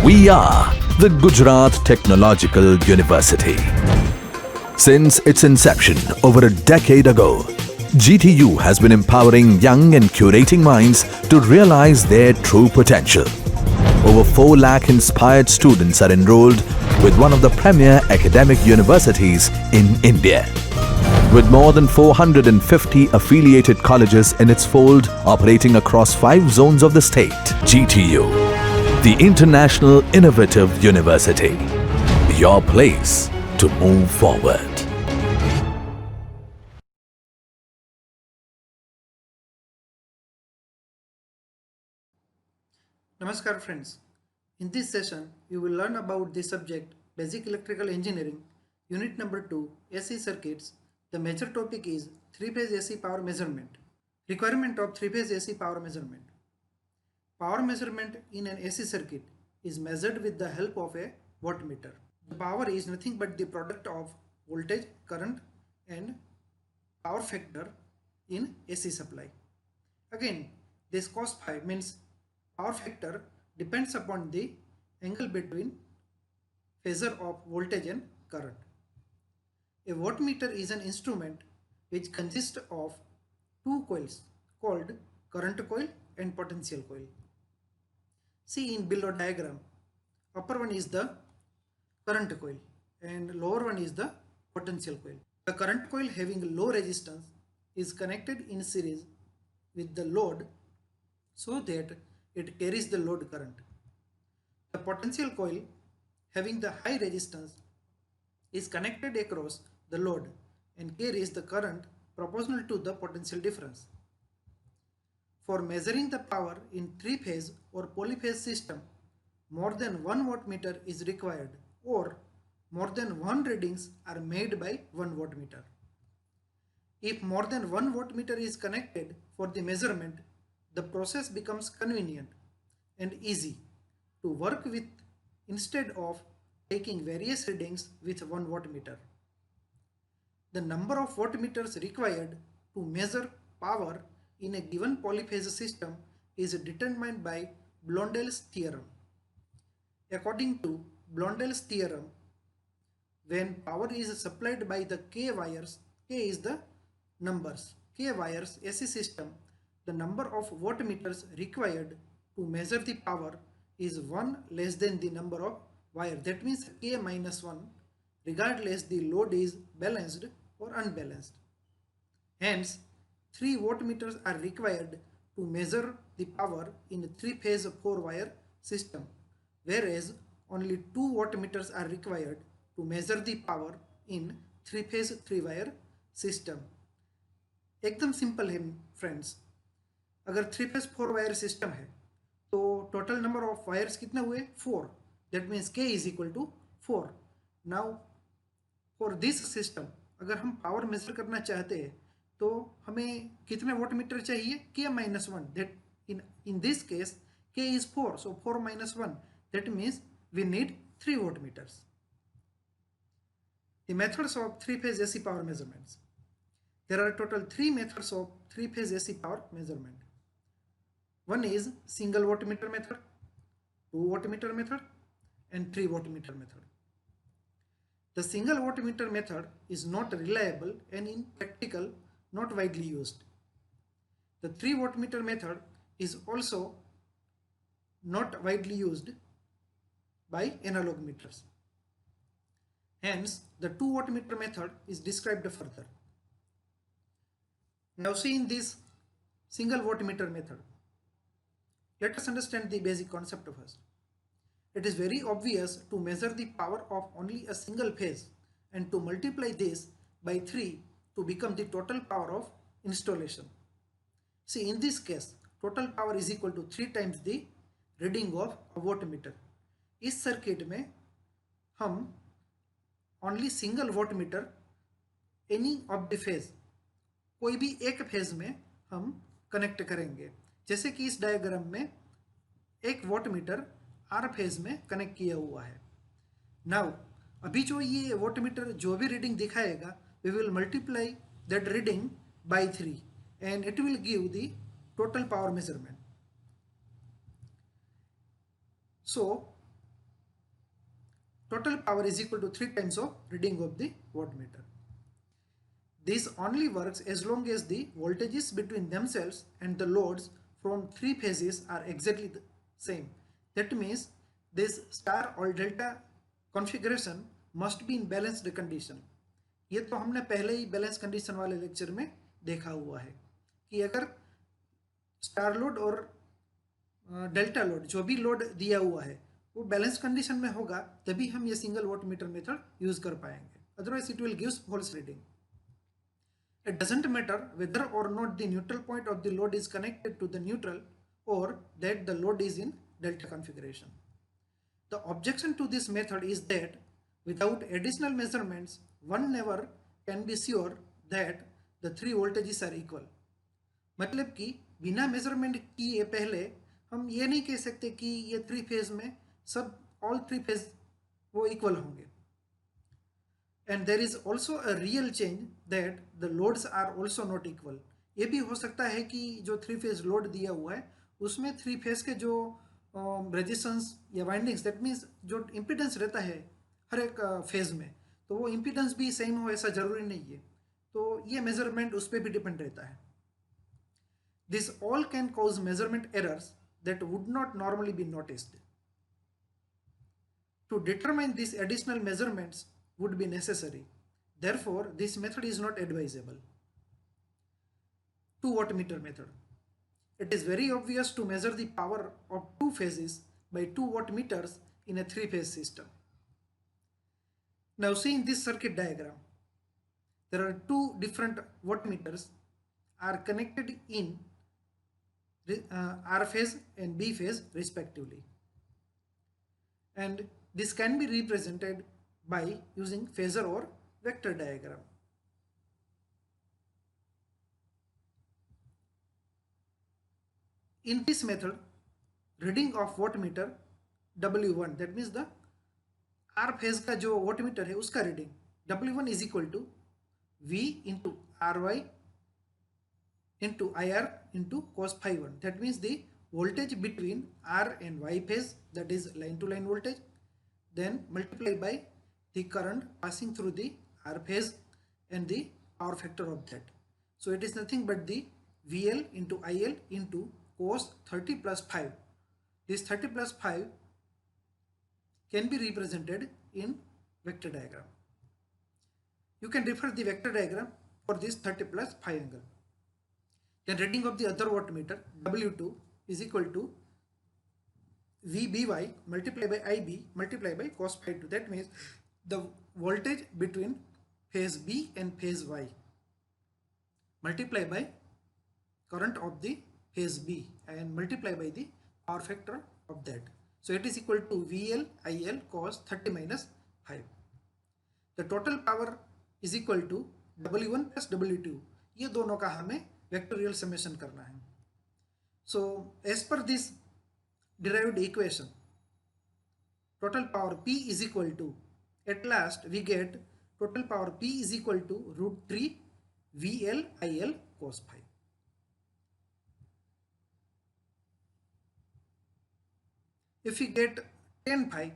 We are the Gujarat Technological University. Since its inception over a decade ago, GTU has been empowering young and curating minds to realize their true potential. Over 4 lakh inspired students are enrolled with one of the premier academic universities in India. With more than 450 affiliated colleges in its fold operating across 5 zones of the state, GTU, the International Innovative University, your place to move forward. Namaskar friends. In this session, you will learn about the subject Basic Electrical Engineering, Unit number 2, AC Circuits. The major topic is 3-phase AC power measurement. Requirement of 3-phase AC power measurement. Power measurement in an AC circuit is measured with the help of a wattmeter. The power is nothing but the product of voltage, current and power factor in AC supply. Again, this cos phi means power factor depends upon the angle between phasor of voltage and current. A wattmeter is an instrument which consists of 2 coils called current coil and potential coil. See in below diagram, upper one is the current coil and lower one is the potential coil. The current coil having low resistance is connected in series with the load so that it carries the load current. The potential coil having the high resistance is connected across the load and carries the current proportional to the potential difference. For measuring the power in 3-phase or polyphase system, more than 1 wattmeter is required or more than 1 readings are made by 1 wattmeter. If more than 1 wattmeter is connected for the measurement, the process becomes convenient and easy to work with instead of taking various readings with 1 wattmeter. The number of wattmeters required to measure power in a given polyphase system is determined by Blondel's theorem. According to Blondel's theorem, when power is supplied by the K wires, K is the numbers, K wires AC system, the number of wattmeters required to measure the power is 1 less than the number of wire. That means K minus 1 regardless the load is balanced or unbalanced. Hence, 3 wattmeters are required to measure the power in a 3-phase 4-wire system, whereas only 2 wattmeters are required to measure the power in 3-phase 3-wire system. एकदम simple है friends. अगर 3-phase 4-wire system है तो total number of wires कितने हुए? 4. That means K is equal to 4. Now for this system अगर हम power major करना चाहते हैं तो हमें कितने वाटमीटर चाहिए? K minus 1. That in this case K is 4, so 4 minus 1, that means we need 3 wattmeters. The methods of 3-phase AC power measurements. There are total 3 methods of 3-phase AC power measurement. One is single wattmeter method, 2 wattmeter method and 3 wattmeter method. The single wattmeter method is not reliable and in practical not widely used. The 3 wattmeter method is also not widely used by analog meters. Hence, the 2 wattmeter method is described further. Now see in this single wattmeter method, let us understand the basic concept first. It is very obvious to measure the power of only a single phase and to multiply this by 3 to become the total power of installation. See in this case, total power is equal to 3 times the reading of a wattmeter. इस circuit में हम only single wattmeter any of the phase, कोई भी एक phase में हम connect करेंगे. जैसे कि इस डायग्राम में एक वाटमीटर आर फेज में कनेक्ट किया हुआ है. नाउ अभी जो ये वाटमीटर जो भी रीडिंग दिखाएगा, we will multiply that reading by 3 and it will give the total power measurement. So total power is equal to 3 times of reading of the wattmeter. This only works as long as the voltages between themselves and the loads from three phases are exactly the same. That means this star or delta configuration must be in balanced condition. ये तो हमने पहले ही balance condition वाले lecture में देखा हुआ है कि अगर स्टार लोड और डेल्टा लोड जो भी लोड दिया हुआ है वो बैलेंस कंडीशन में होगा तभी हम ये single watt meter method use कर पाएंगे, otherwise it will gives false reading. It doesn't matter whether or not the neutral point of the load is connected to the neutral or that the load is in delta configuration. The objection to this method is that without additional measurements, one never can be sure that the three voltages are equal. मतलब कि बिना measurement किए पहले हम ये नहीं कह सकते कि ये थ्री फेज में सब ऑल थ्री फेज वो इक्वल होंगे. And there is also a real change that the loads are also not equal. ये भी हो सकता है कि जो थ्री फेज लोड दिया हुआ है उसमें थ्री फेज के जो रेजिस्टेंस या वाइंडिंग्स दैट मीन्स जो इम्पिडेंस रहता है हर एक फेज में तो वो इम्पिडेंस भी सेम हो ऐसा ज़रूरी नहीं है. तो ये मेजरमेंट उस पर भी डिपेंड रहता है. This all can cause measurement errors that would not normally be noticed. To determine this additional measurements would be necessary. Therefore, this method is not advisable. 2 wattmeter method. It is very obvious to measure the power of two phases by 2 wattmeters in a three-phase system. Now see in this circuit diagram, there are two different wattmeters are connected in R phase and B phase respectively. And this can be represented by using phasor or vector diagram. In this method, reading of wattmeter W1, that means the R phase का जो wattmeter है उसका reading W1 is equal to V into RY into IR into cos phi 1. That means the voltage between R and Y phase, that is line to line voltage, then multiply by the current passing through the R phase and the power factor of that. So it is nothing but the VL into IL into cos 30 plus 5. This 30 plus 5 can be represented in vector diagram. You can refer the vector diagram for this 30 plus 5 angle. Then reading of the other wattmeter W2 is equal to VBY multiplied by IB multiplied by cos phi 2. That means the voltage between phase B and phase Y multiply by current of the phase B and multiply by the power factor of that. So it is equal to VL IL cos 30 minus 5. The total power is equal to W1 plus W2. ये दोनों का हमें vectorial summation करना है. So as per this derived equation, total power P is equal to, at last we get total power P is equal to root 3 VL IL cos phi. If we get 10 phi,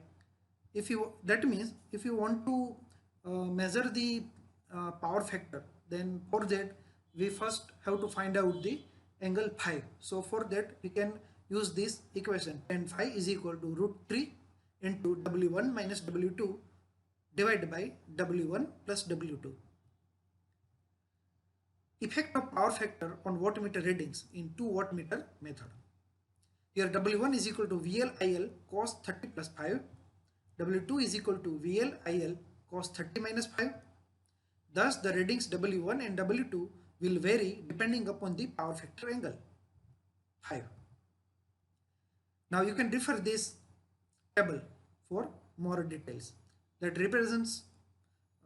that means if you want to measure the power factor, then for that we first have to find out the angle phi. So for that we can use this equation, 10 phi is equal to root 3 into W1 minus W2 divided by W1 plus W2. Effect of power factor on wattmeter readings in 2 wattmeter method. Here W1 is equal to VL IL cos 30 plus 5. W2 is equal to VL IL cos 30 minus 5. Thus the readings W1 and W2 will vary depending upon the power factor angle 5. Now you can refer this table for more details that represents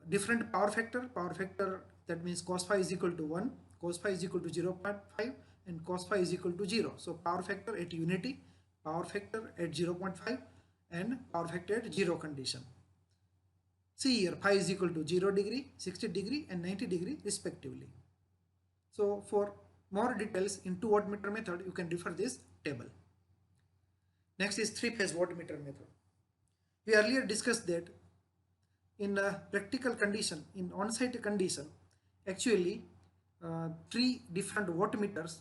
different power factor. Power factor, that means cos phi is equal to 1, cos phi is equal to 0.5 and cos phi is equal to 0. So power factor at unity, power factor at 0.5 and power factor at 0 condition. See here, phi is equal to 0 degree, 60 degree and 90 degree respectively. So for more details in 2 wattmeter method, you can refer this table. Next is 3-phase wattmeter method. We earlier discussed that in a practical condition, in on-site condition, actually 3 different voltmeters,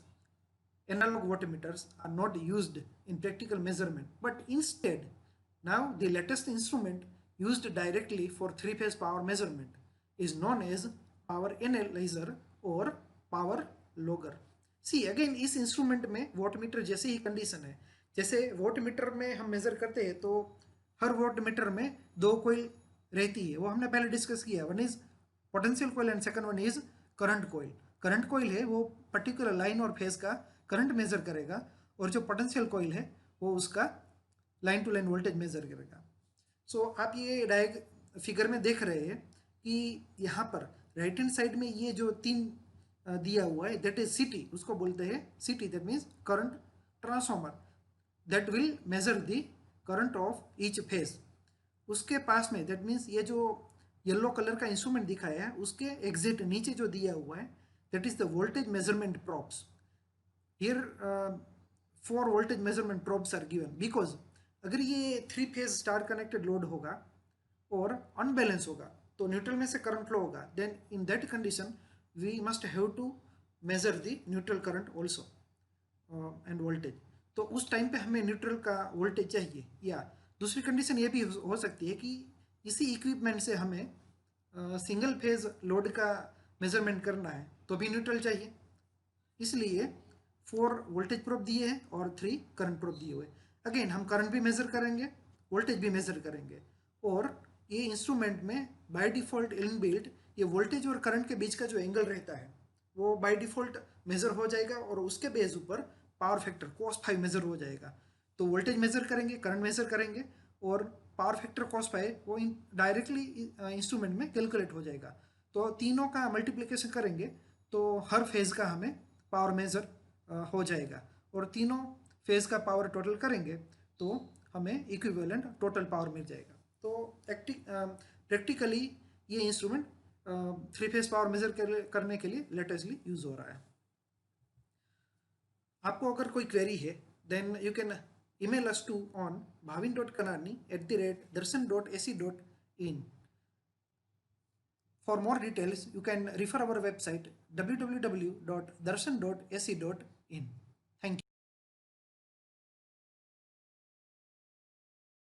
analog voltmeters, are not used in practical measurement, but instead now the latest instrument used directly for 3-phase power measurement is known as power analyzer or power logger. See again इस instrument में wattmeter जैसे ही condition है, जैसे वोटमीटर में हम major करते हैं तो हर वोटमीटर में 2 कोयल रहती है, वो हमने पहले डिस्कस किया. One is potential coil and second one is current coil. Current coil है वो पर्टिकुलर लाइन और फेज का करंट मेजर करेगा, और जो पोटेंशियल कोयल है वो उसका line to line voltage measure करेगा. सो आप ये फिगर में देख रहे हैं कि यहाँ पर राइट हैंड साइड में ये जो 3 दिया हुआ है दैट इज सिटी, उसको बोलते हैं city, that means current transformer that will measure the current of each phase. उसके पास में दैट मीन्स ये जो येलो कलर का इंस्ट्रूमेंट दिखाया है उसके एग्जैक्ट नीचे जो दिया हुआ है that is the voltage measurement probes. Here 4 voltage measurement probes are given because अगर ये 3 फेज स्टार कनेक्टेड लोड होगा और अनबैलेंस होगा तो न्यूट्रल में से करंट फ्लो होगा, then in that condition we must have to measure the neutral current also and voltage. तो उस टाइम पे हमें न्यूट्रल का वोल्टेज चाहिए. या दूसरी कंडीशन ये भी हो सकती है कि इसी इक्विपमेंट से हमें सिंगल फेज लोड का मेजरमेंट करना है तो भी न्यूट्रल चाहिए. इसलिए 4 वोल्टेज प्रोब दिए हैं और 3 करंट प्रोब दिए हुए. अगेन हम करंट भी मेजर करेंगे, वोल्टेज भी मेजर करेंगे, और ये इंस्ट्रूमेंट में बाय डिफ़ॉल्ट इनबिल्ट ये वोल्टेज और करंट के बीच का जो एंगल रहता है वो बाय डिफ़ॉल्ट मेजर हो जाएगा, और उसके बेस ऊपर पावर फैक्टर cos5 मेजर हो जाएगा. तो वोल्टेज मेजर करेंगे, करंट मेजर करेंगे, और पावर फैक्टर cos5 वो डायरेक्टली इंस्ट्रूमेंट में कैलकुलेट हो जाएगा. तो तीनों का मल्टीप्लिकेशन करेंगे तो हर फेज का हमें पावर मेजर हो जाएगा, और तीनों फेज का पावर टोटल करेंगे तो हमें इक्विवेलेंट टोटल पावर मिल जाएगा. तो प्रैक्टिकली ये इंस्ट्रूमेंट 3 फेज पावर मेजर करने के लिए लेटेस्टली यूज हो रहा है. आपको अगर कोई क्वेरी है then you can email us to on bhavin.kanani@darshan.ac.in. For more details, you can refer our website www.darshan.ac.in.